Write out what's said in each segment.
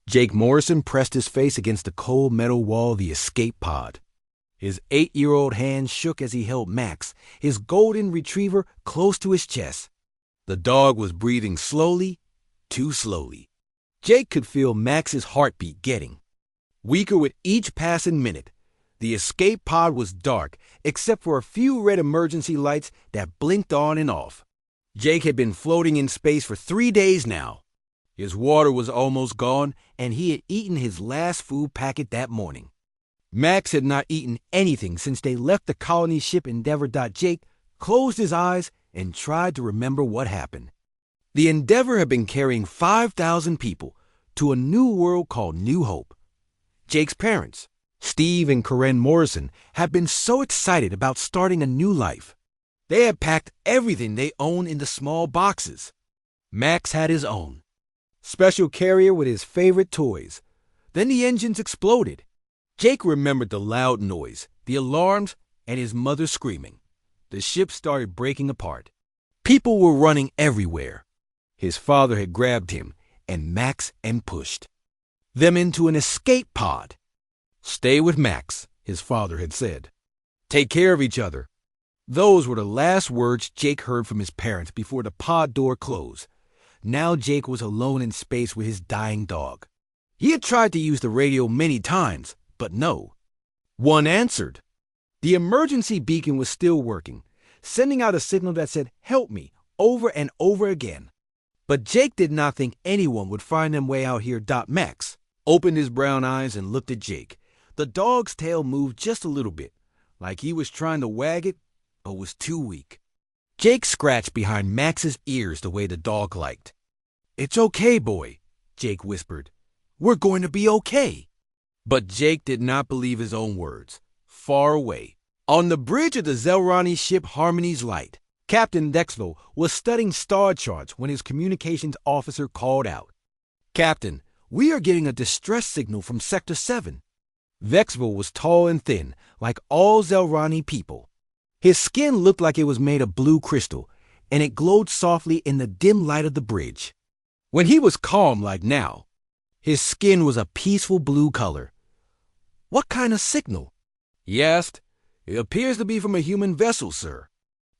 Jake Morrison pressed his face against the cold metal wall of the escape pod. His 8-year-old hand shook as he held Max, his golden retriever, close to his chest. The dog was breathing slowly, too slowly. Jake could feel Max's heartbeat getting weaker with each passing minute. The escape pod was dark, except for a few red emergency lights that blinked on and off. Jake had been floating in space for 3 days now. His water was almost gone, and he had eaten his last food packet that morning. Max had not eaten anything since they left the colony ship Endeavor. Jake closed his eyes and tried to remember what happened. The Endeavor had been carrying 5,000 people to a new world called New Hope. Jake's parents, Steve and Corinne Morrison, had been so excited about starting a new life. They had packed everything they owned into small boxes. Max had his own special carrier with his favorite toys. Then the engines exploded. Jake remembered the loud noise, the alarms, and his mother screaming. The ship started breaking apart. People were running everywhere. His father had grabbed him and Max and pushed them into an escape pod. "Stay with Max," his father had said. "Take care of each other." Those were the last words Jake heard from his parents before the pod door closed. Now Jake was alone in space with his dying dog. He had tried to use the radio many times, but no one answered. The emergency beacon was still working, sending out a signal that said, "Help me," over and over again. But Jake did not think anyone would find their way out here. Max opened his brown eyes and looked at Jake. The dog's tail moved just a little bit, like he was trying to wag it, but was too weak. Jake scratched behind Max's ears the way the dog liked. "It's okay, boy," Jake whispered. "We're going to be okay." But Jake did not believe his own words. Far away, on the bridge of the Zelrani ship Harmony's Light, Captain Dexville was studying star charts when his communications officer called out, "Captain, we are getting a distress signal from Sector 7. Vexville was tall and thin, like all Zelrani people. His skin looked like it was made of blue crystal, and it glowed softly in the dim light of the bridge. When he was calm like now, his skin was a peaceful blue color. "What kind of signal?" he asked. "It appears to be from a human vessel, sir.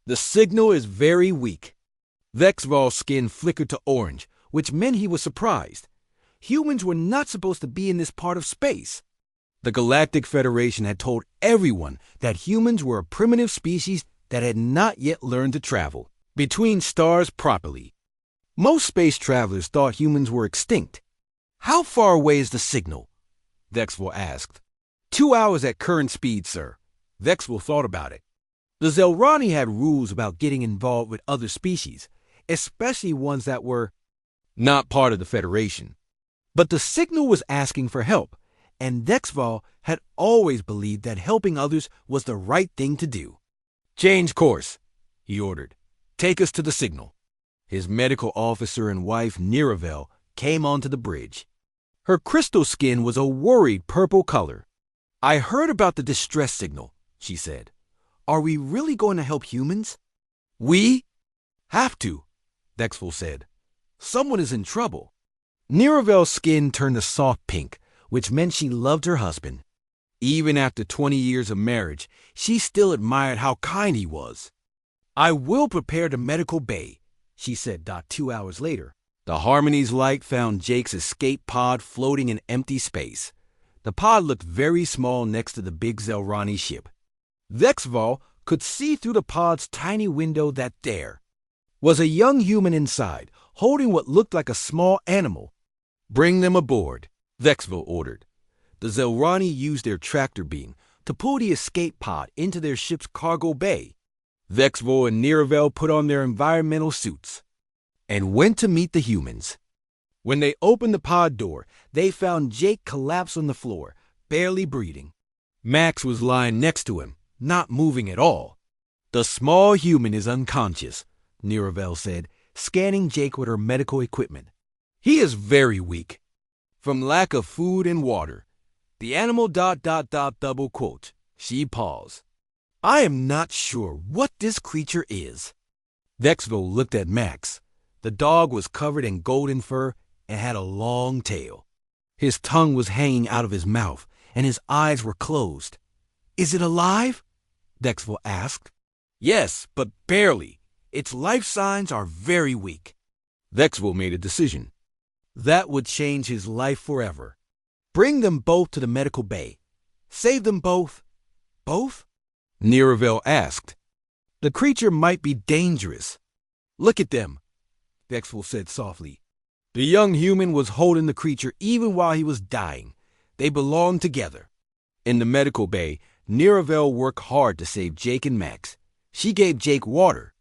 The signal is very weak." Vexval's skin flickered to orange, which meant he was surprised. Humans were not supposed to be in this part of space. The Galactic Federation had told everyone that humans were a primitive species that had not yet learned to travel between stars properly. Most space travelers thought humans were extinct. "How far away is the signal?" Vexval asked. 2 hours at current speed, sir." Vexval thought about it. The Zelrani had rules about getting involved with other species, especially ones that were not part of the Federation. But the signal was asking for help, and Dexval had always believed that helping others was the right thing to do. "Change course," he ordered. "Take us to the signal." His medical officer and wife, Niravel, came onto the bridge. Her crystal skin was a worried purple color. "I heard about the distress signal," she said. "Are we really going to help humans?" "We have to," Dexval said. "Someone is in trouble." Niravel's skin turned a soft pink, which meant she loved her husband. Even after 20 years of marriage, she still admired how kind he was. "I will prepare the medical bay," she said. 2 hours later, the Harmony's Light found Jake's escape pod floating in empty space. The pod looked very small next to the big Zelrani ship. Vexval could see through the pod's tiny window that there was a young human inside, holding what looked like a small animal. "Bring them aboard," Vexval ordered. The Zelrani used their tractor beam to pull the escape pod into their ship's cargo bay. Vexval and Niravel put on their environmental suits and went to meet the humans. When they opened the pod door, they found Jake collapsed on the floor, barely breathing. Max was lying next to him, not moving at all. "The small human is unconscious," Niravel said, scanning Jake with her medical equipment. "He is very weak from lack of food and water. The animal ... double quote." She paused. "I am not sure what this creature is." Vexval looked at Max. The dog was covered in golden fur and had a long tail. His tongue was hanging out of his mouth, and his eyes were closed. "Is it alive?" Dexville asked. "Yes, but barely. Its life signs are very weak." Dexville made a decision. That would change his life forever. Bring them both to the medical bay. Save them both. Both? Niravel asked. The creature might be dangerous. Look at them, Dexville said softly. The young human was holding the creature even while he was dying. They belonged together. In the medical bay, Niravel worked hard to save Jake and Max. She gave Jake water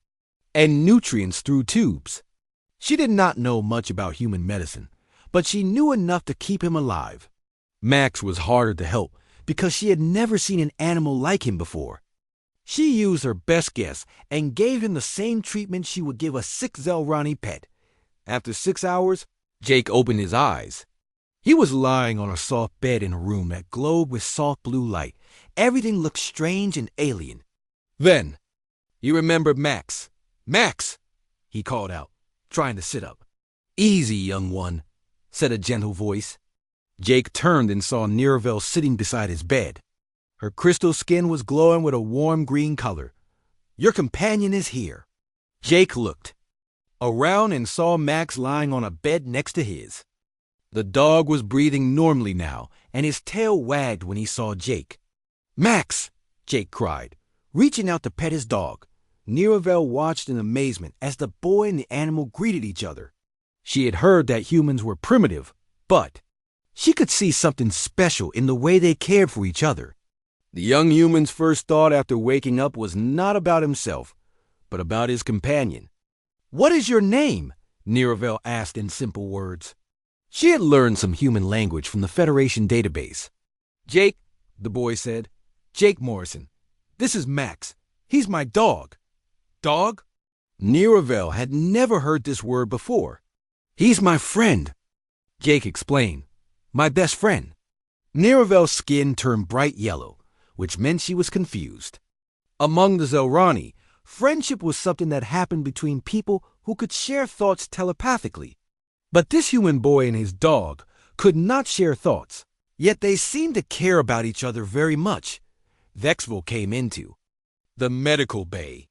and nutrients through tubes. She did not know much about human medicine, but she knew enough to keep him alive. Max was harder to help because she had never seen an animal like him before. She used her best guess and gave him the same treatment she would give a sick Zelrani pet. After 6 hours, Jake opened his eyes. He was lying on a soft bed in a room that glowed with soft blue light. Everything looked strange and alien. Then, he remembered Max. "Max!" he called out, trying to sit up. "Easy, young one," said a gentle voice. Jake turned and saw Niravel sitting beside his bed. Her crystal skin was glowing with a warm green color. "Your companion is here." Jake looked around and saw Max lying on a bed next to his. The dog was breathing normally now, and his tail wagged when he saw Jake. "Max!" Jake cried, reaching out to pet his dog. Niravel watched in amazement as the boy and the animal greeted each other. She had heard that humans were primitive, but she could see something special in the way they cared for each other. The young human's first thought after waking up was not about himself, but about his companion. "What is your name?" Niravel asked in simple words. She had learned some human language from the Federation database. "Jake," the boy said. "Jake Morrison. This is Max. He's my dog." "Dog?" Niravel had never heard this word before. "He's my friend," Jake explained. "My best friend." Niravel's skin turned bright yellow, which meant she was confused. Among the Zelrani, friendship was something that happened between people who could share thoughts telepathically. But this human boy and his dog could not share thoughts, yet they seemed to care about each other very much. Dexville came into the medical bay.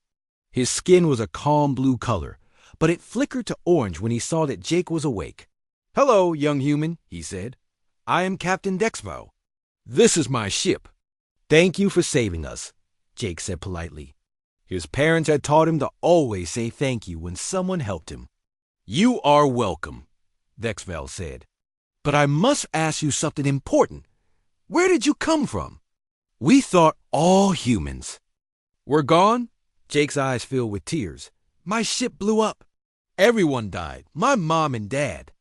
His skin was a calm blue color, but it flickered to orange when he saw that Jake was awake. "Hello, young human," he said. "I am Captain Dexville. This is my ship." "Thank you for saving us," Jake said politely. His parents had taught him to always say thank you when someone helped him. "You are welcome," Dexville said. "But I must ask you something important. Where did you come from? We thought all humans were gone." Jake's eyes filled with tears. "My ship blew up. Everyone died, my mom and dad."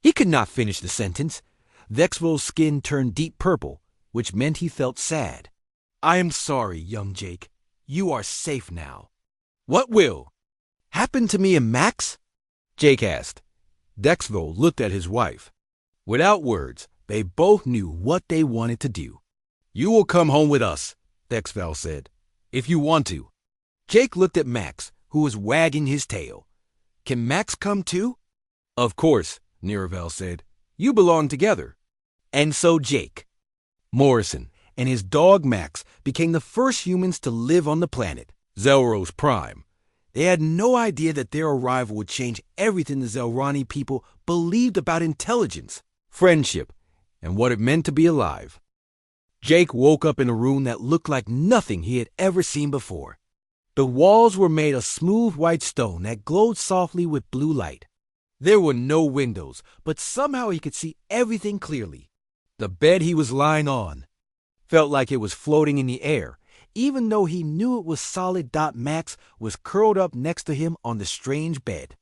He could not finish the sentence. Dexville's skin turned deep purple, which meant he felt sad. "I am sorry, young Jake. You are safe now." "What will happen to me and Max?" Jake asked. Dexville looked at his wife. Without words, they both knew what they wanted to do. "You will come home with us," Dexville said, "if you want to." Jake looked at Max, who was wagging his tail. "Can Max come too?" "Of course," Niravel said. "You belong together." And so Jake Morrison and his dog Max became the first humans to live on the planet, Zelros Prime. They had no idea that their arrival would change everything the Zelrani people believed about intelligence, friendship, and what it meant to be alive. Jake woke up in a room that looked like nothing he had ever seen before. The walls were made of smooth white stone that glowed softly with blue light. There were no windows, but somehow he could see everything clearly. The bed he was lying on felt like it was floating in the air, even though he knew it was solid. Max was curled up next to him on the strange bed.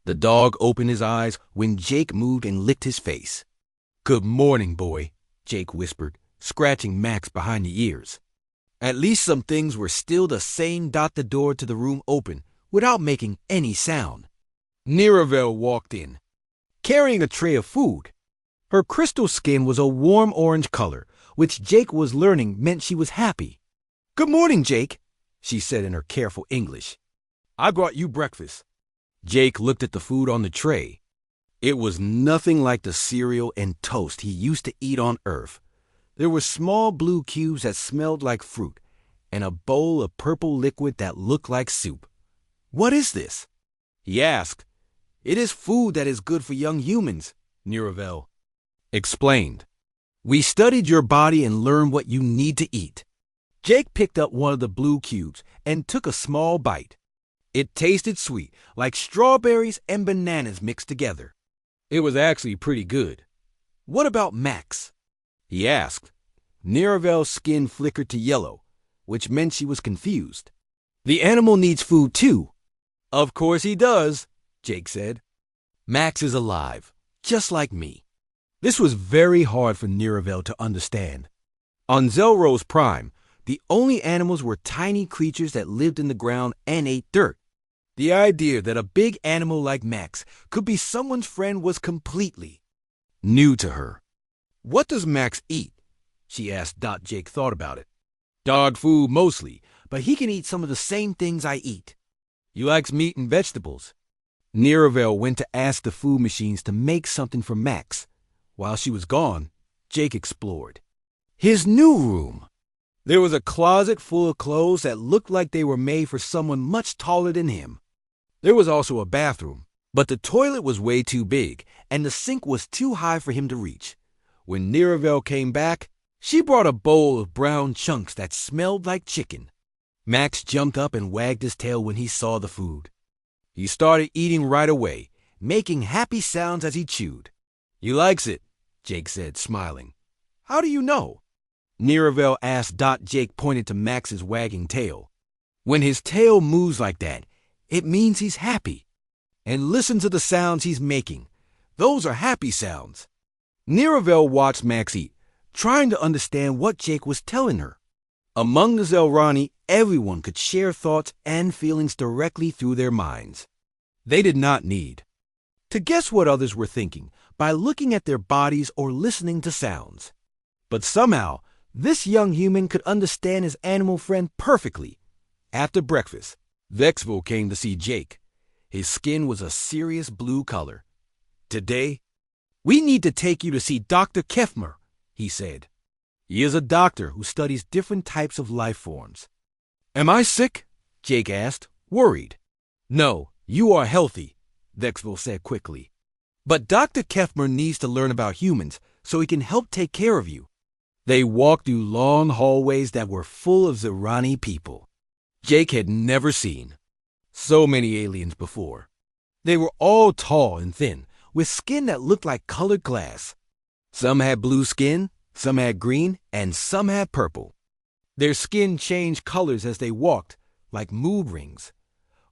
The dog opened his eyes when Jake moved and licked his face. "Good morning, boy," Jake whispered, scratching Max behind the ears. At least some things were still the same. The door to the room opened without making any sound. Niravel walked in, carrying a tray of food. Her crystal skin was a warm orange color, which Jake was learning meant she was happy. "Good morning, Jake," she said in her careful English. "I brought you breakfast." Jake looked at the food on the tray. It was nothing like the cereal and toast he used to eat on Earth. There were small blue cubes that smelled like fruit, and a bowl of purple liquid that looked like soup. "What is this?" he asked. "It is food that is good for young humans," Niravel explained. "We studied your body and learned what you need to eat." Jake picked up one of the blue cubes and took a small bite. It tasted sweet, like strawberries and bananas mixed together. It was actually pretty good. "What about Max?" he asked. Niravel's skin flickered to yellow, which meant she was confused. "The animal needs food too." "Of course he does," Jake said. "Max is alive, just like me." This was very hard for Niravel to understand. On Zelro's Prime, the only animals were tiny creatures that lived in the ground and ate dirt. The idea that a big animal like Max could be someone's friend was completely new to her. "What does Max eat?" she asked. Jake thought about it. "Dog food mostly, but he can eat some of the same things I eat. He likes meat and vegetables." Niravel went to ask the food machines to make something for Max. While she was gone, Jake explored his new room. There was a closet full of clothes that looked like they were made for someone much taller than him. There was also a bathroom, but the toilet was way too big, and the sink was too high for him to reach. When Niravel came back, she brought a bowl of brown chunks that smelled like chicken. Max jumped up and wagged his tail when he saw the food. He started eating right away, making happy sounds as he chewed. "He likes it," Jake said, smiling. "How do you know?" Niravel asked. Jake pointed to Max's wagging tail. "When his tail moves like that, it means he's happy. And listen to the sounds he's making. Those are happy sounds." Niravel watched Max eat, trying to understand what Jake was telling her. Among the Zelrani, everyone could share thoughts and feelings directly through their minds. They did not need to guess what others were thinking by looking at their bodies or listening to sounds. But somehow, this young human could understand his animal friend perfectly. After breakfast, Vexville came to see Jake. His skin was a serious blue color. "Today, we need to take you to see Dr. Kefmer," he said. "He is a doctor who studies different types of life forms." "Am I sick?" Jake asked, worried. "No, you are healthy," Vexville said quickly. "But Dr. Kefmer needs to learn about humans so he can help take care of you." They walked through long hallways that were full of Zelrani people. Jake had never seen so many aliens before. They were all tall and thin, with skin that looked like colored glass. Some had blue skin, some had green, and some had purple. Their skin changed colors as they walked, like mood rings.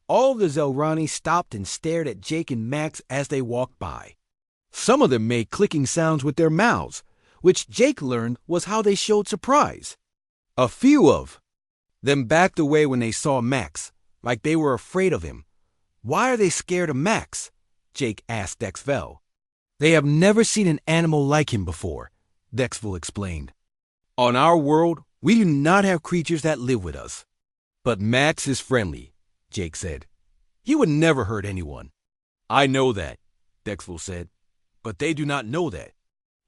All the Zelrani stopped and stared at Jake and Max as they walked by. Some of them made clicking sounds with their mouths, which Jake learned was how they showed surprise. A few of them backed away when they saw Max, like they were afraid of him. "Why are they scared of Max?" Jake asked Dexvel. "They have never seen an animal like him before," Dexvel explained. "On our world, we do not have creatures that live with us. But Max is friendly," Jake said. "He would never hurt anyone." "I know that," Dexvel said, "but they do not know that."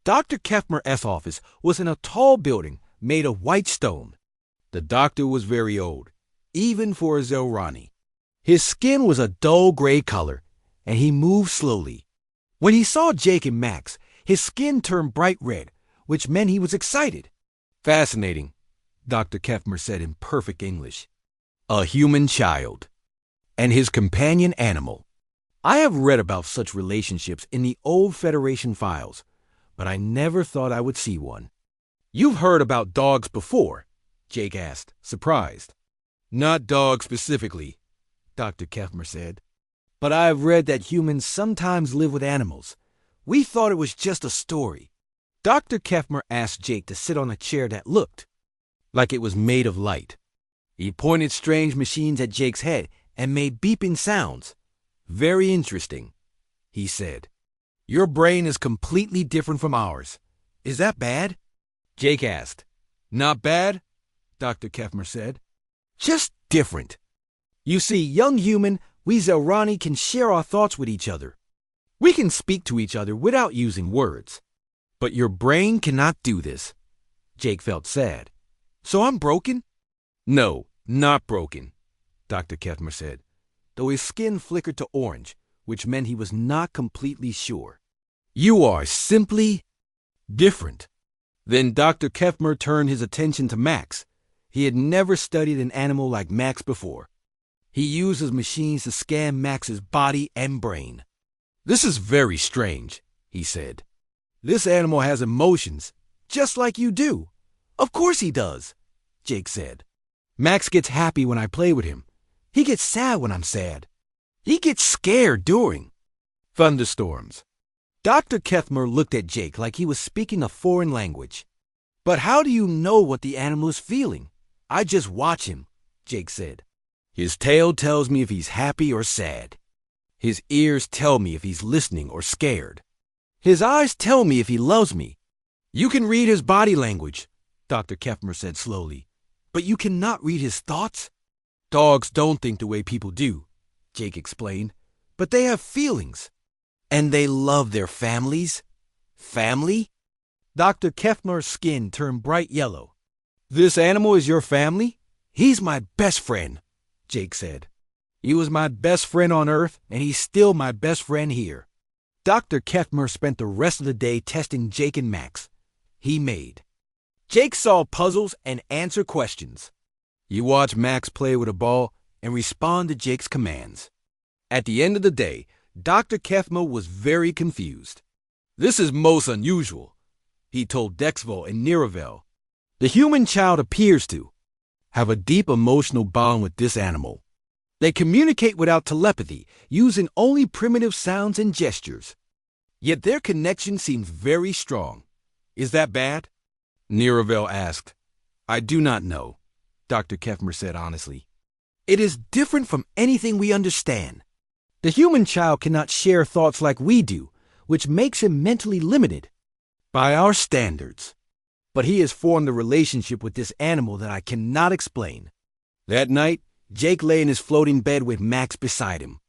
Dr. Kefmer's office was in a tall building made of white stone. The doctor was very old, even for a Zelrani. His skin was a dull gray color, and he moved slowly. When he saw Jake and Max, his skin turned bright red, which meant he was excited. "Fascinating," Dr. Kefmer said in perfect English. "A human child and his companion animal. I have read about such relationships in the old Federation files, but I never thought I would see one." "You've heard about dogs before?" Jake asked, surprised. "Not dogs specifically," Dr. Kefmer said, "but I have read that humans sometimes live with animals. We thought it was just a story." Dr. Kefmer asked Jake to sit on a chair that looked like it was made of light. He pointed strange machines at Jake's head and made beeping sounds. "Very interesting," he said. "Your brain is completely different from ours. Is that bad?" Jake asked. "Not bad," Dr. Kefmer said. "Just different. You see, young human, we Zelrani can share our thoughts with each other. We can speak to each other without using words. But your brain cannot do this. Jake felt sad. So I'm broken? No, not broken, Dr. Kethmer said, though his skin flickered to orange, which meant he was not completely sure. You are simply different. Then Dr. Kethmer turned his attention to Max. He had never studied an animal like Max before. He used his machines to scan Max's body and brain. This is very strange, he said. This animal has emotions, just like you do. Of course he does, Jake said. Max gets happy when I play with him. He gets sad when I'm sad. He gets scared during thunderstorms. Dr. Kethmer looked at Jake like he was speaking a foreign language. But how do you know what the animal is feeling? I just watch him, Jake said. His tail tells me if he's happy or sad. His ears tell me if he's listening or scared. His eyes tell me if he loves me. You can read his body language, Dr. Kethmer said slowly, but you cannot read his thoughts. Dogs don't think the way people do, Jake explained, but they have feelings. And they love their families. Family? Dr. Kethmer's skin turned bright yellow. This animal is your family? He's my best friend, Jake said. He was my best friend on Earth, and he's still my best friend here. Dr. Kethmer spent the rest of the day testing Jake and Max. He made. Jake solved puzzles and answered questions. He watched Max play with a ball and respond to Jake's commands. At the end of the day, Dr. Kethmer was very confused. This is most unusual, he told Dexval and Niravel. The human child appears to have a deep emotional bond with this animal. They communicate without telepathy, using only primitive sounds and gestures. Yet their connection seems very strong. Is that bad? Niravel asked. I do not know, Dr. Kethmer said honestly. It is different from anything we understand. The human child cannot share thoughts like we do, which makes him mentally limited by our standards. But he has formed a relationship with this animal that I cannot explain. That night, Jake lay in his floating bed with Max beside him.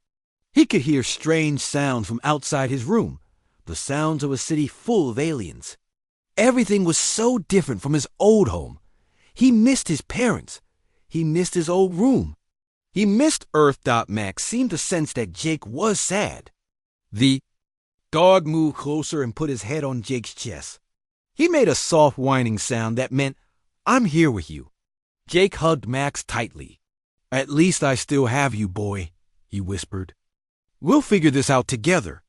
He could hear strange sounds from outside his room, the sounds of a city full of aliens. Everything was so different from his old home. He missed his parents. He missed his old room. He missed Earth. Max seemed to sense that Jake was sad. The dog moved closer and put his head on Jake's chest. He made a soft whining sound that meant, I'm here with you. Jake hugged Max tightly. At least I still have you, boy, he whispered. We'll figure this out together.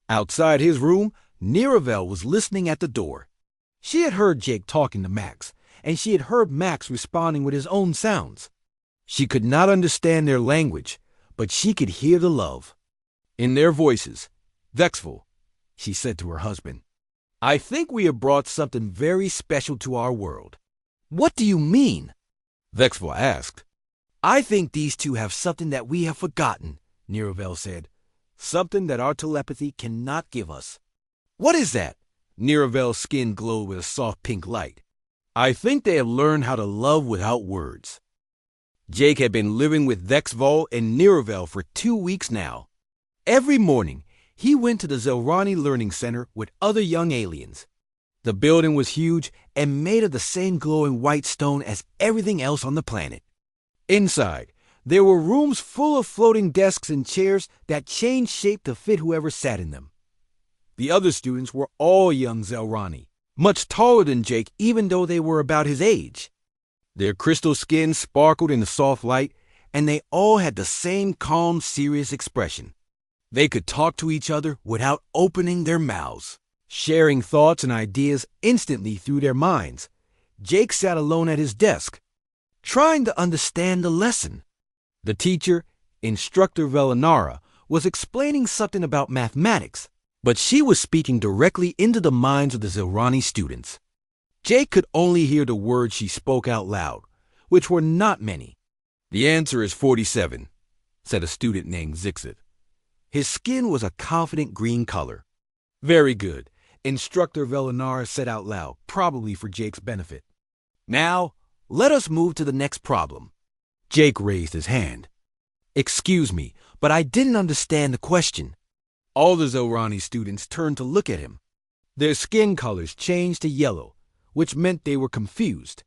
Outside his room, Niravel was listening at the door. She had heard Jake talking to Max, and she had heard Max responding with his own sounds. She could not understand their language, but she could hear the love in their voices. Vexful, she said to her husband, I think we have brought something very special to our world. What do you mean? Vexful asked. I think these two have something that we have forgotten, Niravel said. Something that our telepathy cannot give us. What is that? Niravel's skin glowed with a soft pink light. I think they have learned how to love without words. Jake had been living with Vexval and Niravel for 2 weeks now. Every morning, he went to the Zelrani Learning Center with other young aliens. The building was huge and made of the same glowing white stone as everything else on the planet. Inside, there were rooms full of floating desks and chairs that changed shape to fit whoever sat in them. The other students were all young Zelrani, much taller than Jake even though they were about his age. Their crystal skin sparkled in the soft light, and they all had the same calm, serious expression. They could talk to each other without opening their mouths, sharing thoughts and ideas instantly through their minds. Jake sat alone at his desk, trying to understand the lesson. The teacher, Instructor Velinara, was explaining something about mathematics, but she was speaking directly into the minds of the Zelrani students. Jake could only hear the words she spoke out loud, which were not many. The answer is 47, said a student named Zixit. His skin was a confident green color. Very good, Instructor Velinara said out loud, probably for Jake's benefit. Now, let us move to the next problem. Jake raised his hand. Excuse me, but I didn't understand the question. All the Zelrani students turned to look at him. Their skin colors changed to yellow, which meant they were confused.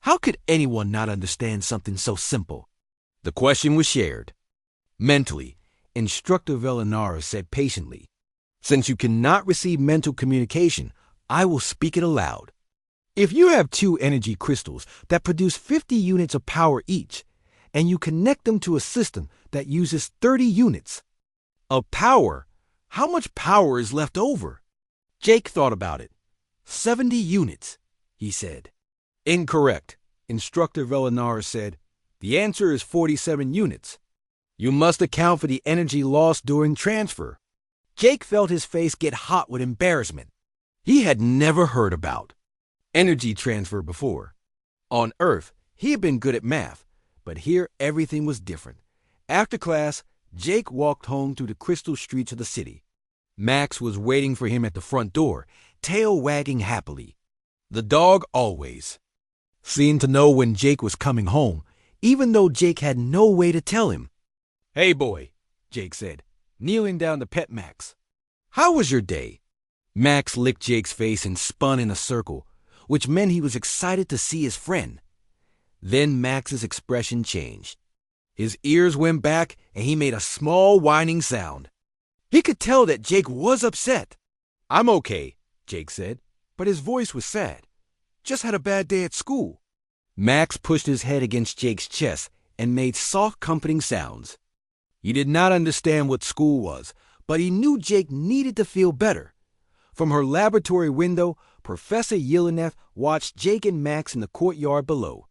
How could anyone not understand something so simple? The question was shared. Mentally, Instructor Velinara said patiently, "Since you cannot receive mental communication, I will speak it aloud. If you have two energy crystals that produce 50 units of power each, and you connect them to a system that uses 30 units of power, how much power is left over?" Jake thought about it. 70 units, he said. Incorrect, Instructor Velinara said. The answer is 47 units. You must account for the energy lost during transfer. Jake felt his face get hot with embarrassment. He had never heard about energy transfer before. On Earth, he had been good at math, but here everything was different. After class, Jake walked home through the crystal streets of the city. Max was waiting for him at the front door, tail wagging happily. The dog always seemed to know when Jake was coming home, even though Jake had no way to tell him. "Hey, boy," Jake said, kneeling down to pet Max. "How was your day?" Max licked Jake's face and spun in a circle, which meant he was excited to see his friend. Then Max's expression changed. His ears went back and he made a small whining sound. He could tell that Jake was upset. "I'm okay," Jake said, but his voice was sad. "Just had a bad day at school." Max pushed his head against Jake's chest and made soft, comforting sounds. He did not understand what school was, but he knew Jake needed to feel better. From her laboratory window, Professor Yelena watched Jake and Max in the courtyard below.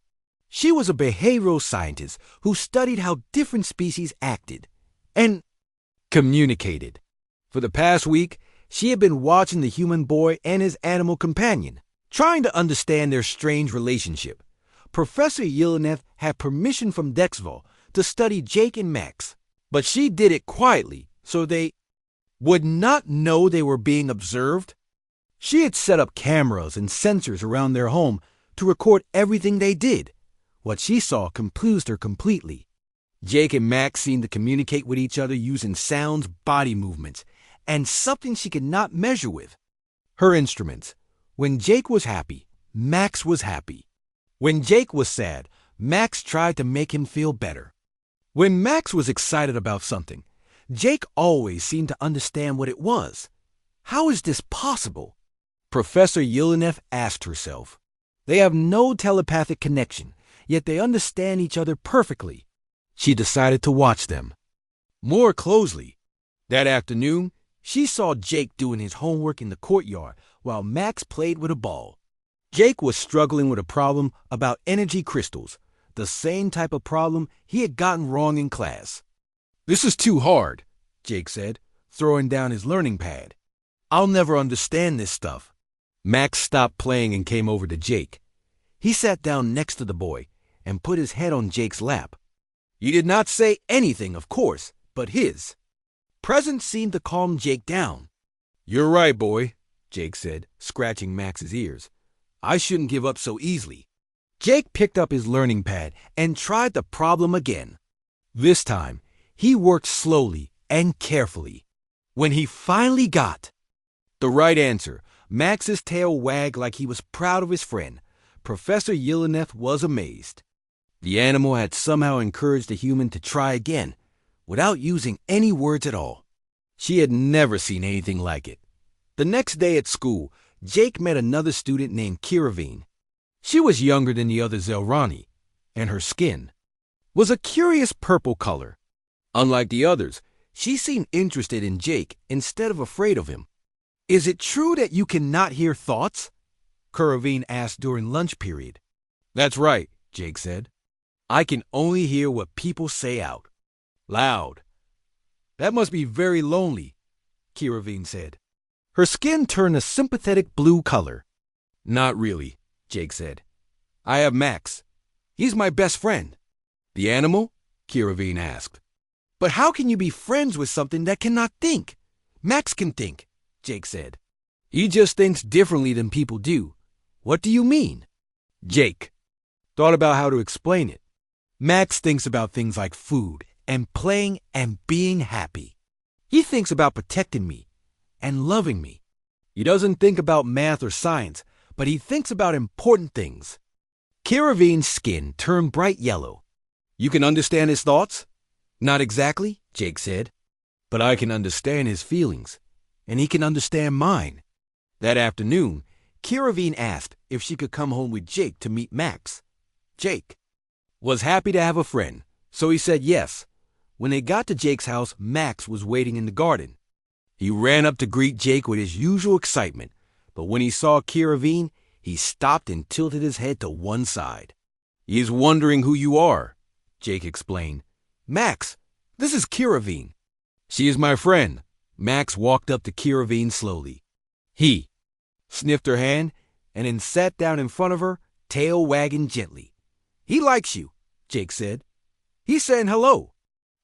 She was a behavioral scientist who studied how different species acted and communicated. For the past week, she had been watching the human boy and his animal companion, trying to understand their strange relationship. Professor Yelena had permission from Dexval to study Jake and Max, but she did it quietly so they would not know they were being observed. She had set up cameras and sensors around their home to record everything they did. What she saw confused her completely. Jake and Max seemed to communicate with each other using sounds, body movements, and something she could not measure with. Her instruments. When Jake was happy, Max was happy. When Jake was sad, Max tried to make him feel better. When Max was excited about something, Jake always seemed to understand what it was. How is this possible? Professor Yelena asked herself. They have no telepathic connection, yet they understand each other perfectly. She decided to watch them more closely. That afternoon, she saw Jake doing his homework in the courtyard while Max played with a ball. Jake was struggling with a problem about energy crystals, the same type of problem he had gotten wrong in class. "This is too hard," Jake said, throwing down his learning pad. "I'll never understand this stuff." Max stopped playing and came over to Jake. He sat down next to the boy and put his head on Jake's lap. He did not say anything, of course, but his presence seemed to calm Jake down. "You're right, boy," Jake said, scratching Max's ears. "I shouldn't give up so easily." Jake picked up his learning pad and tried the problem again. This time, he worked slowly and carefully. When he finally got the right answer, Max's tail wagged like he was proud of his friend. Professor Yelena was amazed. The animal had somehow encouraged the human to try again, without using any words at all. She had never seen anything like it. The next day at school, Jake met another student named Kiravine. She was younger than the other Zelrani, and her skin was a curious purple color. Unlike the others, she seemed interested in Jake instead of afraid of him. "Is it true that you cannot hear thoughts?" Kiravine asked during lunch period. "That's right," Jake said. "I can only hear what people say out loud." "That must be very lonely," Kiravine said. Her skin turned a sympathetic blue color. "Not really," Jake said. "I have Max. He's my best friend." "The animal?" Kiravine asked. "But how can you be friends with something that cannot think?" "Max can think," Jake said. "He just thinks differently than people do." "What do you mean?" Jake thought about how to explain it. "Max thinks about things like food and playing and being happy." He thinks about protecting me and loving me. He doesn't think about math or science, but he thinks about important things. Kiravine's skin turned bright yellow. You can understand his thoughts? Not exactly, Jake said, but I can understand his feelings, and he can understand mine. That afternoon, Kiravine asked if she could come home with Jake to meet Max. Jake was happy to have a friend, so he said yes. When they got to Jake's house, Max was waiting in the garden. He ran up to greet Jake with his usual excitement, but when he saw Kiravine, he stopped and tilted his head to one side. He is wondering who you are, Jake explained. Max, this is Kiravine. She is my friend. Max walked up to Kiravine slowly. He sniffed her hand and then sat down in front of her, tail wagging gently. He likes you, Jake said. He's saying hello.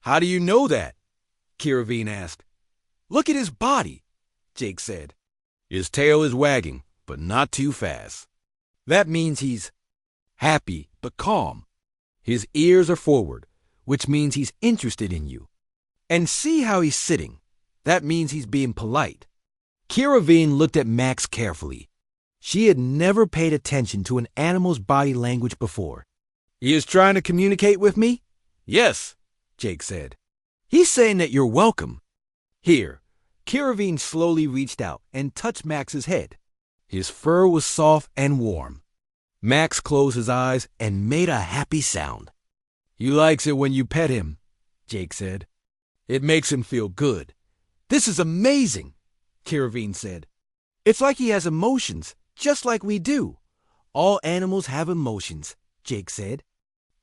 How do you know that? Kiravine asked. Look at his body, Jake said. His tail is wagging, but not too fast. That means he's happy but calm. His ears are forward, which means he's interested in you. And see how he's sitting. That means he's being polite. Kiravine looked at Max carefully. She had never paid attention to an animal's body language before. He is trying to communicate with me? Yes, Jake said. He's saying that you're welcome. Here, Kiravine slowly reached out and touched Max's head. His fur was soft and warm. Max closed his eyes and made a happy sound. He likes it when you pet him, Jake said. It makes him feel good. This is amazing, Kiravine said. It's like he has emotions, just like we do. All animals have emotions, Jake said.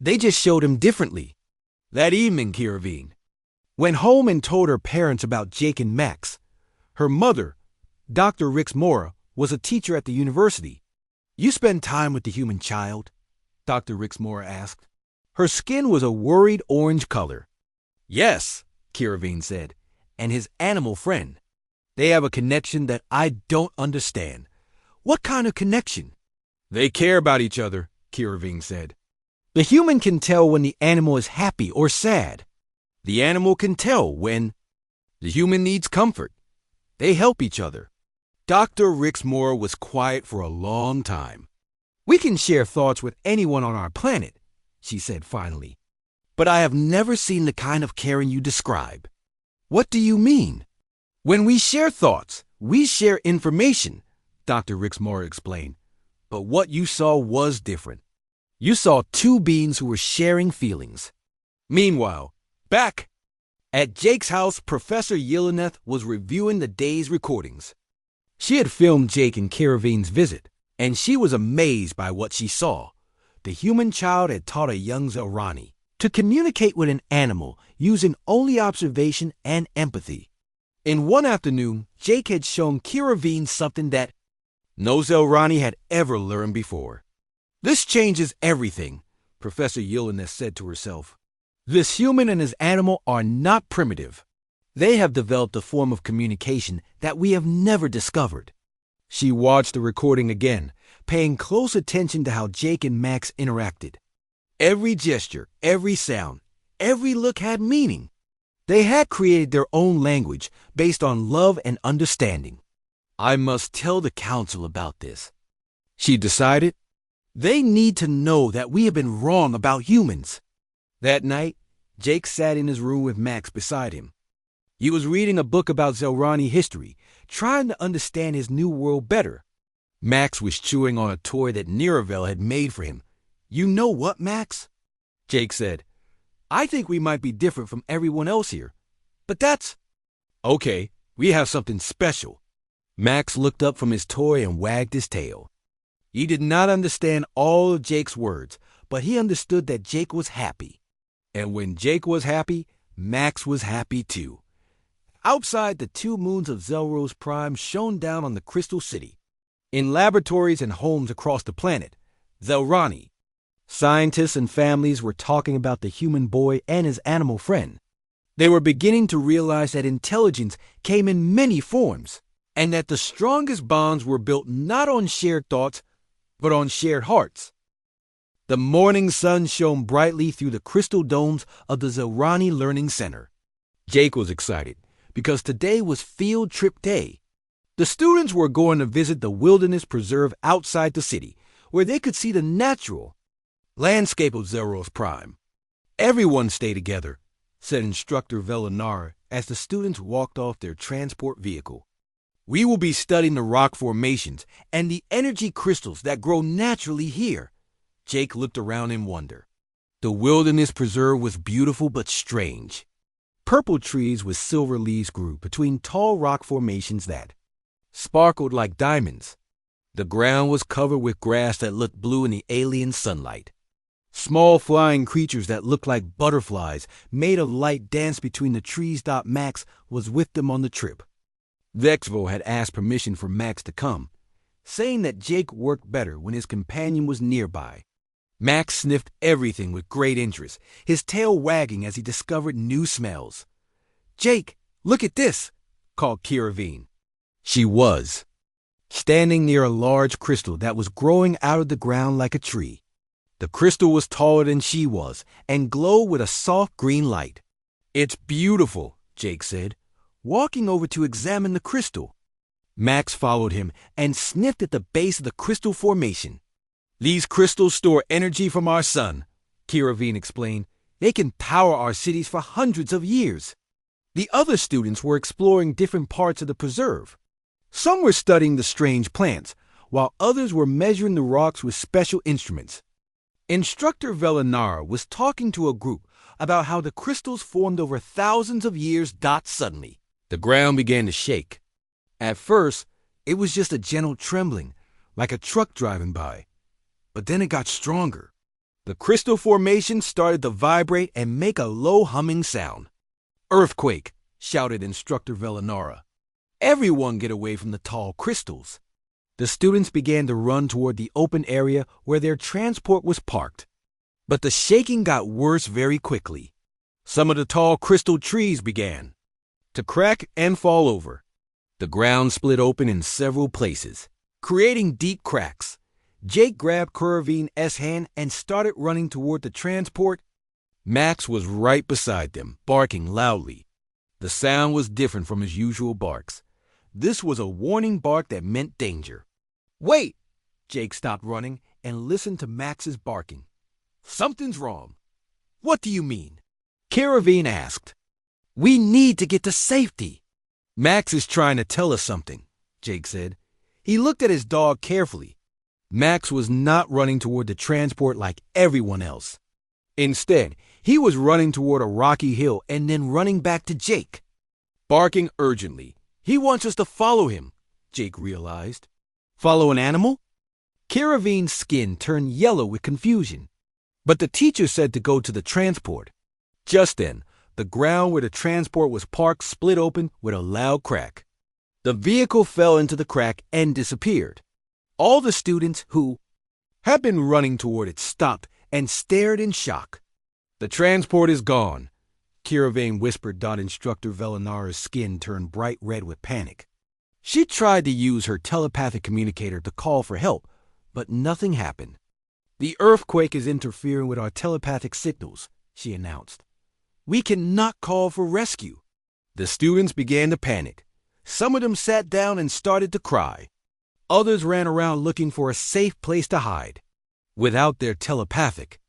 They just showed him differently. That evening, Kiravine went home and told her parents about Jake and Max. Her mother, Dr. Rix Mora, was a teacher at the university. You spend time with the human child? Dr. Rix Mora asked. Her skin was a worried orange color. Yes, Kiravine said, and his animal friend. They have a connection that I don't understand. What kind of connection? They care about each other, Kiravine said. The human can tell when the animal is happy or sad. The animal can tell when the human needs comfort. They help each other. Dr. Rix Mora was quiet for a long time. We can share thoughts with anyone on our planet, she said finally. But I have never seen the kind of caring you describe. What do you mean? When we share thoughts, we share information, Dr. Rix Mora explained. But what you saw was different. You saw two beings who were sharing feelings. Meanwhile, back at Jake's house, Professor Yeleneth was reviewing the day's recordings. She had filmed Jake and Kiravine's visit, and she was amazed by what she saw. The human child had taught a young Zelrani to communicate with an animal using only observation and empathy. In one afternoon, Jake had shown Kiravine something that no Zelrani had ever learned before. This changes everything, Professor Yeleneth said to herself. This human and his animal are not primitive. They have developed a form of communication that we have never discovered. She watched the recording again, paying close attention to how Jake and Max interacted. Every gesture, every sound, every look had meaning. They had created their own language based on love and understanding. I must tell the council about this, she decided. They need to know that we have been wrong about humans. That night, Jake sat in his room with Max beside him. He was reading a book about Zelrani history, trying to understand his new world better. Max was chewing on a toy that Niravel had made for him. You know what, Max? Jake said. I think we might be different from everyone else here. But that's okay, we have something special. Max looked up from his toy and wagged his tail. He did not understand all of Jake's words, but he understood that Jake was happy. And when Jake was happy, Max was happy too. Outside, the two moons of Zelrose Prime shone down on the Crystal City. In laboratories and homes across the planet, Zelrani, scientists and families were talking about the human boy and his animal friend. They were beginning to realize that intelligence came in many forms, and that the strongest bonds were built not on shared thoughts, but on shared hearts. The morning sun shone brightly through the crystal domes of the Zelrani Learning Center. Jake was excited because today was field trip day. The students were going to visit the wilderness preserve outside the city, where they could see the natural landscape of Zeros Prime. Everyone stay together, said Instructor Velinara as the students walked off their transport vehicle. We will be studying the rock formations and the energy crystals that grow naturally here. Jake looked around in wonder. The wilderness preserve was beautiful but strange. Purple trees with silver leaves grew between tall rock formations that sparkled like diamonds. The ground was covered with grass that looked blue in the alien sunlight. Small flying creatures that looked like butterflies made of light danced between the trees. Max was with them on the trip. Vexvo had asked permission for Max to come, saying that Jake worked better when his companion was nearby. Max sniffed everything with great interest, his tail wagging as he discovered new smells. "Jake, look at this," called Kiravine. She was standing near a large crystal that was growing out of the ground like a tree. The crystal was taller than she was and glowed with a soft green light. "It's beautiful," Jake said, walking over to examine the crystal. Max followed him and sniffed at the base of the crystal formation. "These crystals store energy from our sun," Kiravine explained. "They can power our cities for hundreds of years." The other students were exploring different parts of the preserve. Some were studying the strange plants, while others were measuring the rocks with special instruments. Instructor Velinara was talking to a group about how the crystals formed over thousands of years. Suddenly, the ground began to shake. At first, it was just a gentle trembling, like a truck driving by. But then it got stronger. The crystal formation started to vibrate and make a low humming sound. "Earthquake!" shouted Instructor Velinara. "Everyone get away from the tall crystals." The students began to run toward the open area where their transport was parked. But the shaking got worse very quickly. Some of the tall crystal trees began to crack and fall over. The ground split open in several places, creating deep cracks. Jake grabbed Kiravine's hand and started running toward the transport. Max was right beside them, barking loudly. The sound was different from his usual barks. This was a warning bark that meant danger. "Wait!" Jake stopped running and listened to Max's barking. "Something's wrong." "What do you mean?" Kiravine asked. "We need to get to safety." "Max is trying to tell us something," Jake said. He looked at his dog carefully. Max was not running toward the transport like everyone else. Instead, he was running toward a rocky hill and then running back to Jake, barking urgently. "He wants us to follow him," Jake realized. "Follow an animal?" Kiravine's skin turned yellow with confusion. "But the teacher said to go to the transport." Just then, the ground where the transport was parked split open with a loud crack. The vehicle fell into the crack and disappeared. All the students who had been running toward it stopped and stared in shock. "The transport is gone," Kiravine whispered. Instructor Velinara's skin turned bright red with panic. She tried to use her telepathic communicator to call for help, but nothing happened. "The earthquake is interfering with our telepathic signals," she announced. "We cannot call for rescue." The students began to panic. Some of them sat down and started to cry. Others ran around looking for a safe place to hide. Without their telepathic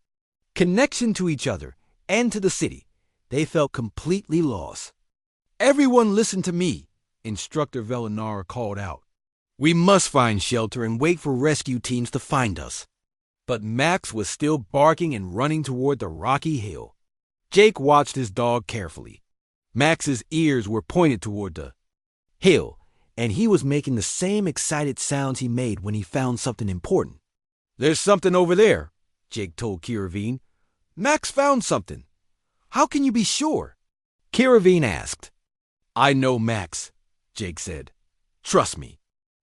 connection to each other and to the city, they felt completely lost. "Everyone listen to me," Instructor Velinara called out. "We must find shelter and wait for rescue teams to find us." But Max was still barking and running toward the rocky hill. Jake watched his dog carefully. Max's ears were pointed toward the hill, and he was making the same excited sounds he made when he found something important. "There's something over there," Jake told Kiravine. "Max found something." "How can you be sure?" Kiravine asked. "I know Max," Jake said. "Trust me."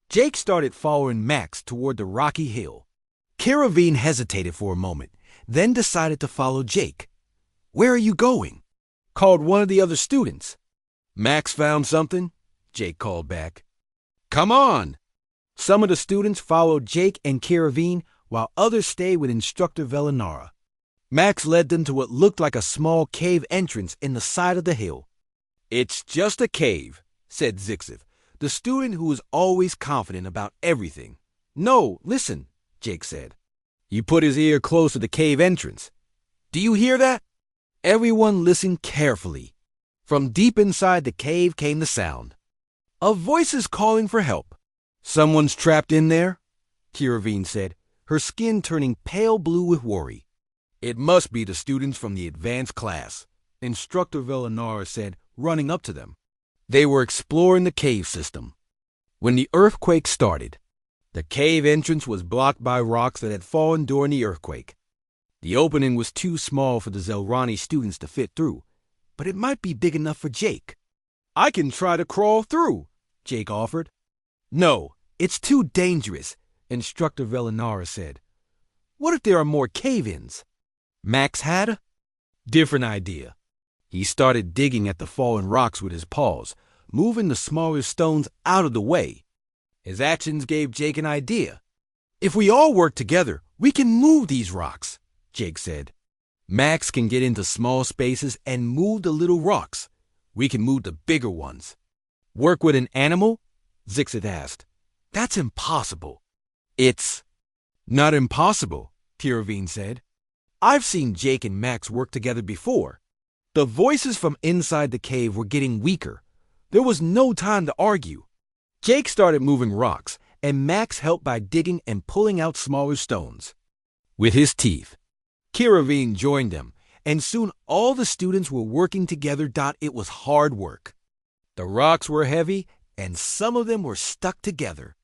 Jake started following Max toward the rocky hill. Kiravine hesitated for a moment, then decided to follow Jake. "Where are you going?" called one of the other students. "Max found something," Jake called back. "Come on." Some of the students followed Jake and Kiravine, while others stayed with Instructor Velinara. Max led them to what looked like a small cave entrance in the side of the hill. It's just a cave, said Zixif, the student who was always confident about everything. No, listen, Jake said. He put his ear close to the cave entrance. Do you hear that? Everyone listened carefully. From deep inside the cave came the sound of voices calling for help. Someone's trapped in there, Kiravine said, her skin turning pale blue with worry. It must be the students from the advanced class, Instructor Velinara said, running up to them. They were exploring the cave system. When the earthquake started, the cave entrance was blocked by rocks that had fallen during the earthquake. The opening was too small for the Zelrani students to fit through, but it might be big enough for Jake. I can try to crawl through, Jake offered. No, it's too dangerous, Instructor Velinara said. What if there are more cave-ins? Max had a different idea. He started digging at the fallen rocks with his paws, moving the smaller stones out of the way. His actions gave Jake an idea. If we all work together, we can move these rocks, Jake said. Max can get into small spaces and move the little rocks. We can move the bigger ones. Work with an animal? Zixit asked. That's impossible. It's not impossible, Kiravine said. I've seen Jake and Max work together before. The voices from inside the cave were getting weaker. There was no time to argue. Jake started moving rocks, and Max helped by digging and pulling out smaller stones. With his teeth, Kiravine joined them, and soon all the students were working together. It was hard work. The rocks were heavy, and some of them were stuck together.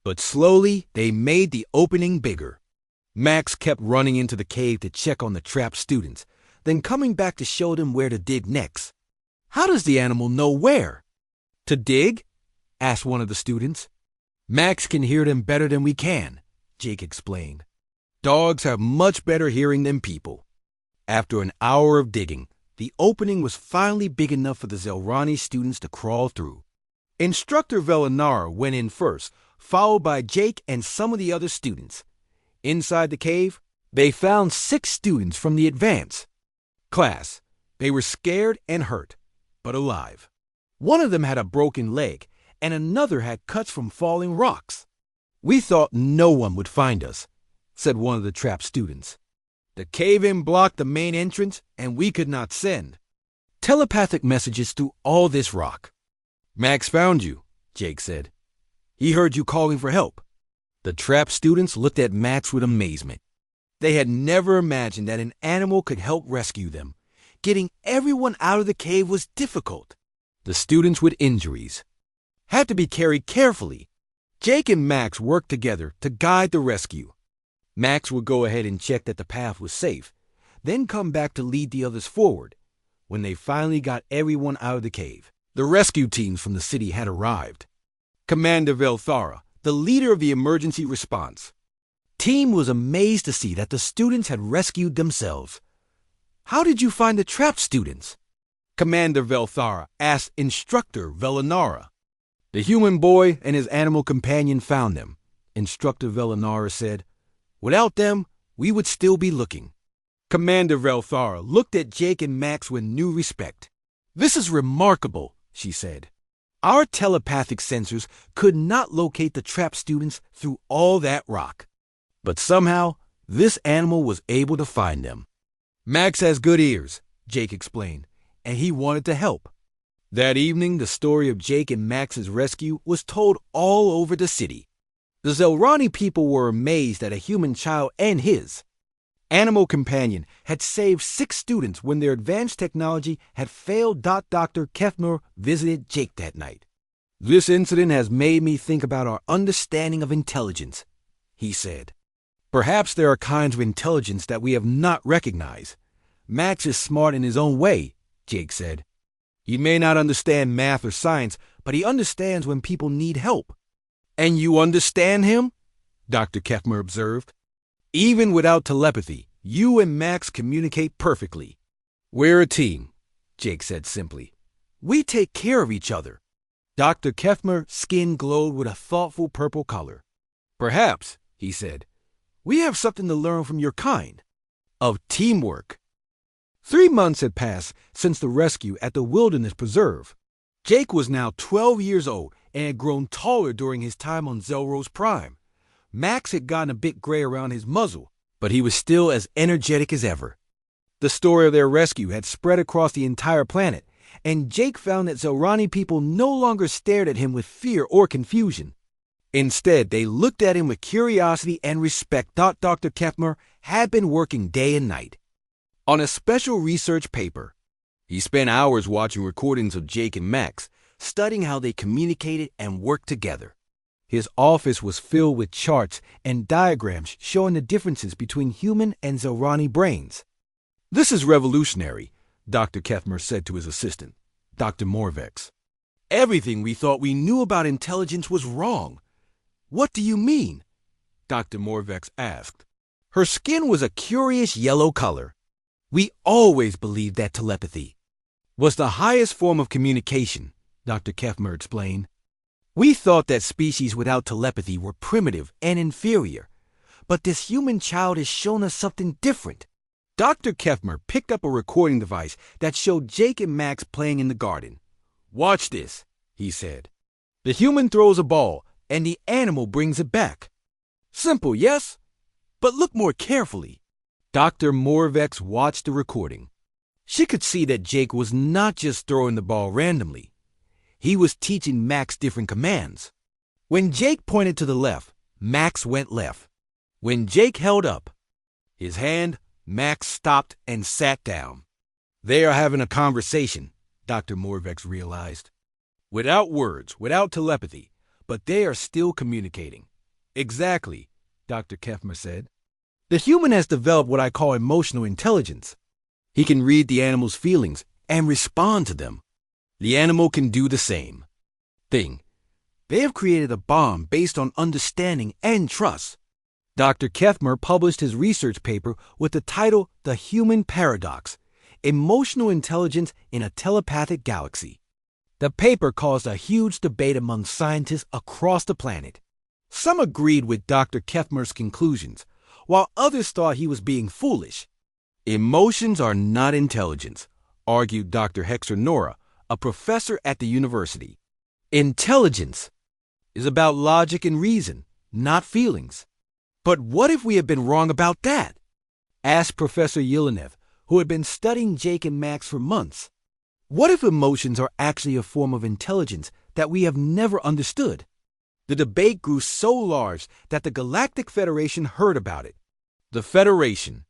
But slowly, they made the opening bigger. Max kept running into the cave to check on the trapped students, then coming back to show them where to dig next. How does the animal know where to dig? Asked one of the students. Max can hear them better than we can, Jake explained. Dogs have much better hearing than people. After an hour of digging, the opening was finally big enough for the Zelrani students to crawl through. Instructor Velinara went in first, followed by Jake and some of the other students. Inside the cave, they found 6 students from the advance class. They were scared and hurt, but alive. One of them had a broken leg, and another had cuts from falling rocks. We thought no one would find us, said one of the trapped students. The cave-in blocked the main entrance, and we could not send telepathic messages through all this rock. Max found you, Jake said. He heard you calling for help. The trapped students looked at Max with amazement. They had never imagined that an animal could help rescue them. Getting everyone out of the cave was difficult. The students with injuries had to be carried carefully. Jake and Max worked together to guide the rescue. Max would go ahead and check that the path was safe, then come back to lead the others forward. When they finally got everyone out of the cave, the rescue teams from the city had arrived. Commander Velthara, the leader of the emergency response team, was amazed to see that the students had rescued themselves. How did you find the trapped students? Commander Velthara asked Instructor Velinara. The human boy and his animal companion found them, Instructor Velinara said. Without them, we would still be looking. Commander Velthara looked at Jake and Max with new respect. This is remarkable, she said. Our telepathic sensors could not locate the trapped students through all that rock. But somehow, this animal was able to find them. Max has good ears, Jake explained, and he wanted to help. That evening, the story of Jake and Max's rescue was told all over the city. The Zelrani people were amazed that a human child and his animal companion had saved 6 students when their advanced technology had failed. Dr. Kefmer visited Jake that night. This incident has made me think about our understanding of intelligence, he said. Perhaps there are kinds of intelligence that we have not recognized. Max is smart in his own way, Jake said. He may not understand math or science, but he understands when people need help. And you understand him? Dr. Kefmer observed. Even without telepathy, you and Max communicate perfectly. We're a team, Jake said simply. We take care of each other. Dr. Kefmer's skin glowed with a thoughtful purple color. Perhaps, he said, we have something to learn from your kind of teamwork. 3 months had passed since the rescue at the Wilderness Preserve. Jake was now 12 years old and had grown taller during his time on Zelrose Prime. Max had gotten a bit gray around his muzzle, but he was still as energetic as ever. The story of their rescue had spread across the entire planet, and Jake found that Zelrani people no longer stared at him with fear or confusion. Instead, they looked at him with curiosity and respect. Dr. Kefmer had been working day and night on a special research paper. He spent hours watching recordings of Jake and Max, studying how they communicated and worked together. His office was filled with charts and diagrams showing the differences between human and Zelrani brains. "This is revolutionary," Dr. Kefmer said to his assistant, Dr. Morvex. "Everything we thought we knew about intelligence was wrong." "What do you mean?" Dr. Morvex asked. Her skin was a curious yellow color. "We always believed that telepathy was the highest form of communication," Dr. Kefmer explained. "We thought that species without telepathy were primitive and inferior, but this human child has shown us something different." Dr. Kefmer picked up a recording device that showed Jake and Max playing in the garden. "Watch this," he said. "The human throws a ball, and the animal brings it back. Simple, yes? But look more carefully." Dr. Morvex watched the recording. She could see that Jake was not just throwing the ball randomly. He was teaching Max different commands. When Jake pointed to the left, Max went left. When Jake held up his hand, Max stopped and sat down. "They are having a conversation," Dr. Morvex realized. "Without words, without telepathy, but they are still communicating." "Exactly," Dr. Kefmer said. "The human has developed what I call emotional intelligence. He can read the animal's feelings and respond to them. The animal can do the same thing. They have created a bond based on understanding and trust." Dr. Kefmer published his research paper with the title "The Human Paradox: Emotional Intelligence in a Telepathic Galaxy." The paper caused a huge debate among scientists across the planet. Some agreed with Dr. Kefmer's conclusions, while others thought he was being foolish. "Emotions are not intelligence," argued Dr. Hexer Nora, a professor at the university. "Intelligence is about logic and reason, not feelings." "But what if we have been wrong about that?" asked Professor Yelenev, who had been studying Jake and Max for months. "What if emotions are actually a form of intelligence that we have never understood?" The debate grew so large that the Galactic Federation heard about it. The Federation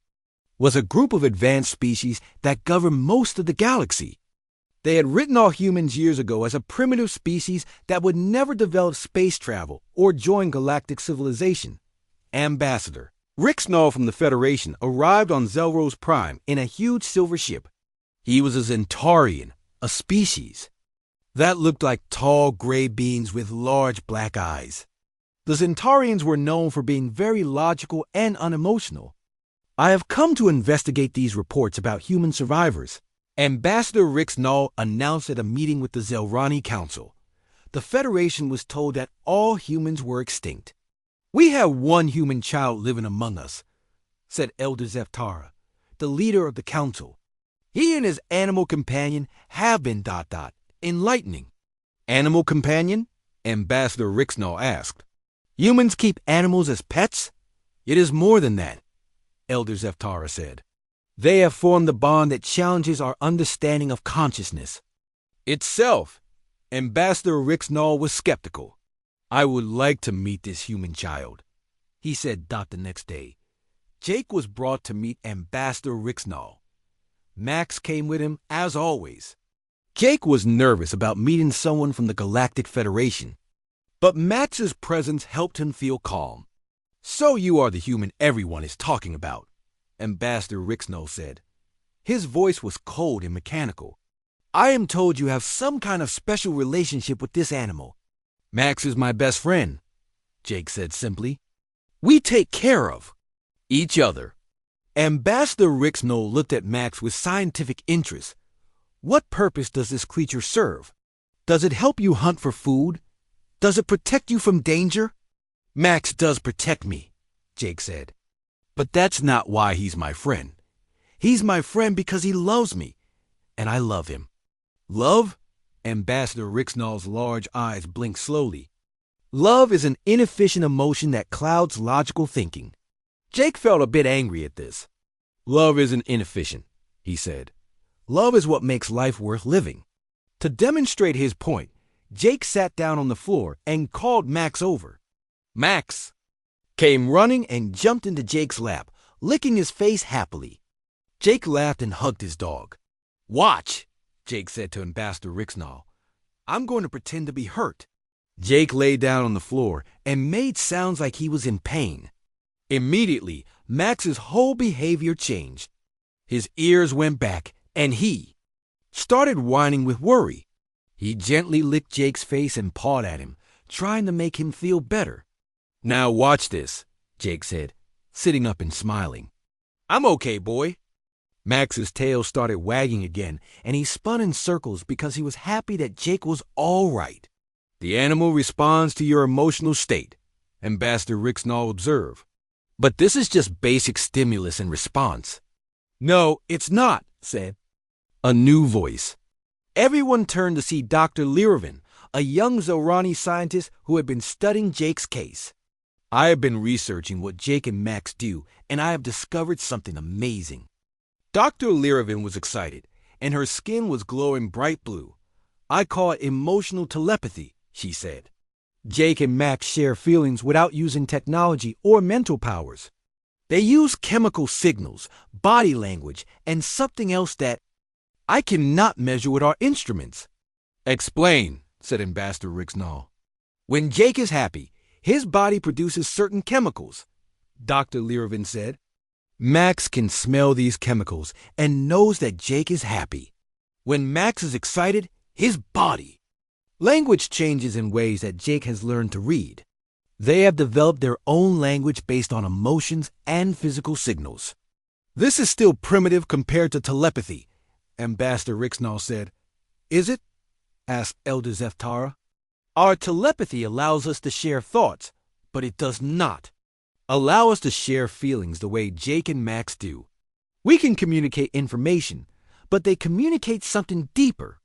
was a group of advanced species that governed most of the galaxy. They had written off humans years ago as a primitive species that would never develop space travel or join galactic civilization. Ambassador Rixnall from the Federation arrived on Zelrose Prime in a huge silver ship. He was a Zentarian, a species that looked like tall gray beings with large black eyes. The Zentarians were known for being very logical and unemotional. "I have come to investigate these reports about human survivors," Ambassador Rixnall announced at a meeting with the Zelrani Council. The Federation was told that all humans were extinct. "We have one human child living among us," said Elder Zeftara, the leader of the council. "He and his animal companion have been ... enlightening." "Animal companion?" Ambassador Rixnall asked. "Humans keep animals as pets?" "It is more than that," Elder Zeftara said. "They have formed a bond that challenges our understanding of consciousness itself." Ambassador Rixnall was skeptical. "I would like to meet this human child," he said the next day. Jake was brought to meet Ambassador Rixnall. Max came with him, as always. Jake was nervous about meeting someone from the Galactic Federation, but Max's presence helped him feel calm. "So you are the human everyone is talking about," Ambassador Rixnall said. His voice was cold and mechanical. "I am told you have some kind of special relationship with this animal." "Max is my best friend," Jake said simply. "We take care of each other." Ambassador Rixnall looked at Max with scientific interest. "What purpose does this creature serve? Does it help you hunt for food? Does it protect you from danger?" "Max does protect me," Jake said. "But that's not why he's my friend. He's my friend because he loves me, and I love him. Love? Ambassador Rixnall's large eyes blinked slowly. Love is an inefficient emotion that clouds logical thinking. Jake felt a bit angry at this. Love isn't inefficient, he said. Love is what makes life worth living. To demonstrate his point, Jake sat down on the floor and called Max over. Max came running and jumped into Jake's lap, licking his face happily. Jake laughed and hugged his dog. Watch, Jake said to Ambassador Rixnall. I'm going to pretend to be hurt. Jake lay down on the floor and made sounds like he was in pain. Immediately, Max's whole behavior changed. His ears went back, and he started whining with worry. He gently licked Jake's face and pawed at him, trying to make him feel better. Now watch this, Jake said, sitting up and smiling. I'm okay, boy. Max's tail started wagging again, and he spun in circles because he was happy that Jake was all right. The animal responds to your emotional state, Ambassador Rixnall observed. But this is just basic stimulus and response. No, it's not, said a new voice. Everyone turned to see Dr. Liravan, a young Zorani scientist who had been studying Jake's case. I have been researching what Jake and Max do, and I have discovered something amazing. Dr. Liravan was excited, and her skin was glowing bright blue. I call it emotional telepathy, she said. Jake and Max share feelings without using technology or mental powers. They use chemical signals, body language, and something else that I cannot measure with our instruments. Explain, said Ambassador Rixnall. When Jake is happy, his body produces certain chemicals, Dr. Liravan said. Max can smell these chemicals and knows that Jake is happy. When Max is excited, his body. Language changes in ways that Jake has learned to read. They have developed their own language based on emotions and physical signals. This is still primitive compared to telepathy, Ambassador Rixnall said. Is it? Asked Elder Zeftara. Our telepathy allows us to share thoughts, but it does not allow us to share feelings the way Jake and Max do. We can communicate information, but they communicate something deeper.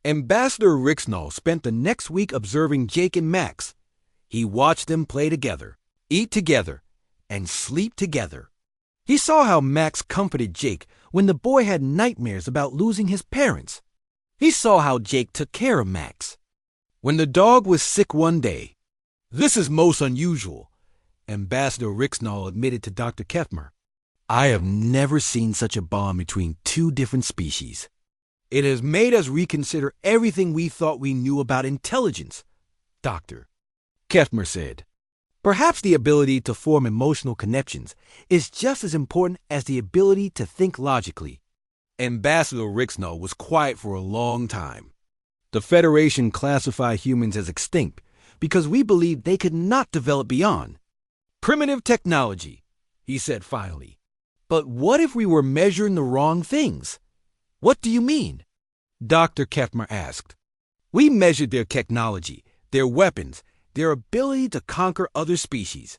Ambassador Rixnall spent the next week observing Jake and Max. He watched them play together, eat together, and sleep together. He saw how Max comforted Jake when the boy had nightmares about losing his parents. He saw how Jake took care of Max when the dog was sick one day. This is most unusual, Ambassador Rixnall admitted to Dr. Kefmer. I have never seen such a bond between two different species. It has made us reconsider everything we thought we knew about intelligence, Dr. Kefmer said. Perhaps the ability to form emotional connections is just as important as the ability to think logically. Ambassador Rixnall was quiet for a long time. The Federation classified humans as extinct because we believed they could not develop beyond primitive technology, he said finally. But what if we were measuring the wrong things? What do you mean? Dr. Kefmer asked. We measured their technology, their weapons, their ability to conquer other species,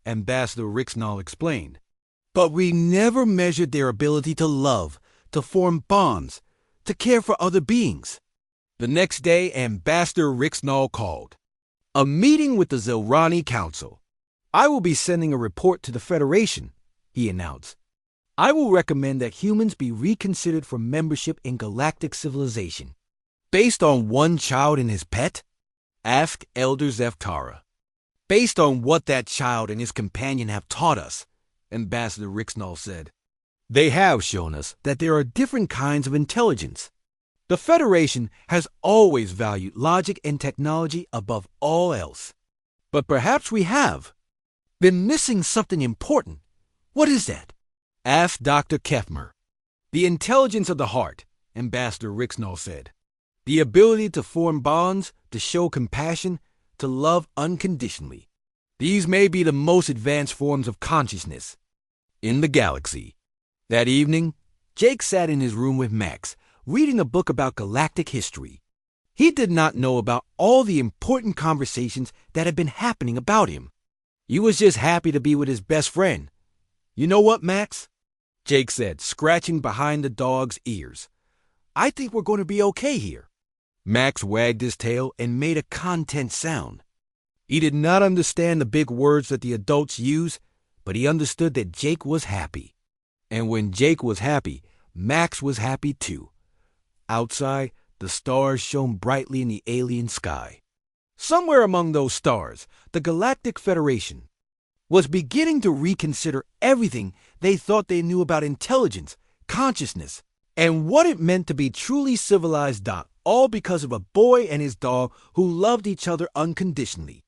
Ambassador Rixnall explained. But we never measured their ability to love, to form bonds, to care for other beings. The next day, Ambassador Rixnall called a meeting with the Zelrani Council. I will be sending a report to the Federation, he announced. I will recommend that humans be reconsidered for membership in galactic civilization. Based on one child and his pet? Asked Elder Zeftara. Based on what that child and his companion have taught us, Ambassador Rixnall said. They have shown us that there are different kinds of intelligence. The Federation has always valued logic and technology above all else. But perhaps we have been missing something important. What is that? Asked Dr. Kefmer. The intelligence of the heart, Ambassador Rixnall said. The ability to form bonds, to show compassion, to love unconditionally. These may be the most advanced forms of consciousness in the galaxy. That evening, Jake sat in his room with Max, reading a book about galactic history. He did not know about all the important conversations that had been happening about him. He was just happy to be with his best friend. You know what, Max? Jake said, scratching behind the dog's ears. "I think we're going to be okay here." Max wagged his tail and made a content sound. He did not understand the big words that the adults use, but he understood that Jake was happy. And when Jake was happy, Max was happy too. Outside, the stars shone brightly in the alien sky. Somewhere among those stars, the Galactic Federation was beginning to reconsider everything they thought they knew about intelligence, consciousness, and what it meant to be truly civilized. All because of a boy and his dog who loved each other unconditionally.